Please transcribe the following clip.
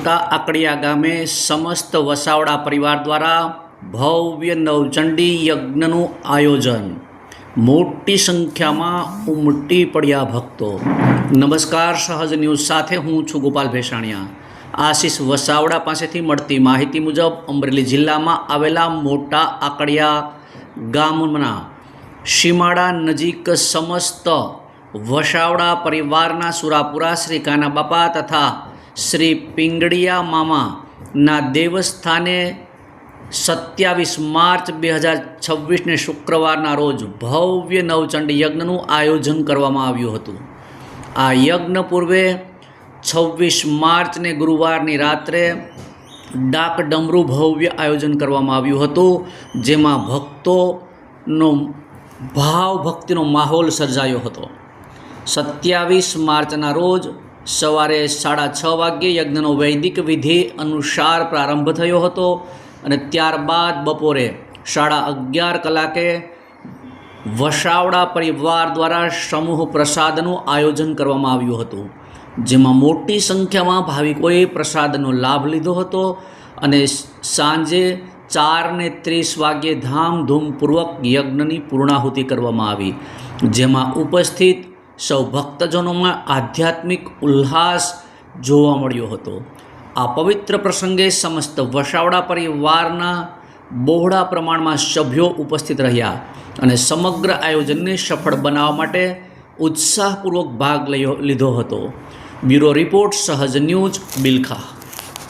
મોટા આકડિયા ગામે સમસ્ત વસાવડા પરિવાર દ્વારા ભવ્ય નવચંડી યજ્ઞનું આયોજન। મોટી સંખ્યામાં ઉમટી પડ્યા ભક્તો। નમસ્કાર, સહજ ન્યૂઝ સાથે હું છું ગોપાલ ભેસાણિયા। આશીષ વસાવડા પાસેથી મળતી માહિતી મુજબ અમરેલી જિલ્લામાં આવેલા મોટા આકડિયા ગામના સીમાડા નજીક સમસ્ત વસાવડા પરિવારના સુરાપુરા શ્રી કાના બાપા તથા શ્રી પિંગળિયા મામાના દેવસ્થાને 27 માર્ચ 2026 શુક્રવારના રોજ ભવ્ય નવચંડી યજ્ઞનું આયોજન કરવામાં આવ્યું હતું। આ યજ્ઞ પૂર્વે 26 માર્ચને ગુરુવારની રાત્રે ડાક ડમરૂ ભવ્ય આયોજન કરવામાં આવ્યું હતું, જેમાં ભક્તોનો ભાવ ભક્તિનો માહોલ સર્જાયો હતો। 27 માર્ચના રોજ સવારે 6:30 વાગ્યે યજ્ઞનો વૈદિક વિધિ અનુસાર પ્રારંભ થયો હતો અને ત્યારબાદ બપોરે 11:30 કલાકે વસાવડા પરિવાર દ્વારા સમૂહ પ્રસાદનું આયોજન કરવામાં આવ્યું હતું, જેમાં મોટી સંખ્યામાં ભાવિકોએ પ્રસાદનો લાભ લીધો હતો અને સાંજે 4:30 વાગ્યે ધામધૂમપૂર્વક યજ્ઞની પૂર્ણાહુતિ કરવામાં આવી, જેમાં ઉપસ્થિત સૌ ભક્તજનોમાં આધ્યાત્મિક ઉલ્લાસ જોવા મળ્યો હતો। આ પવિત્ર પ્રસંગે સમસ્ત વસાવડા પરિવારના બહોળા પ્રમાણમાં સભ્યો ઉપસ્થિત રહ્યા અને સમગ્ર આયોજનને સફળ બનાવવા માટે ઉત્સાહપૂર્વક ભાગ લીધો હતો। બ્યુરો રિપોર્ટ, સહજ ન્યૂઝ, બિલખા।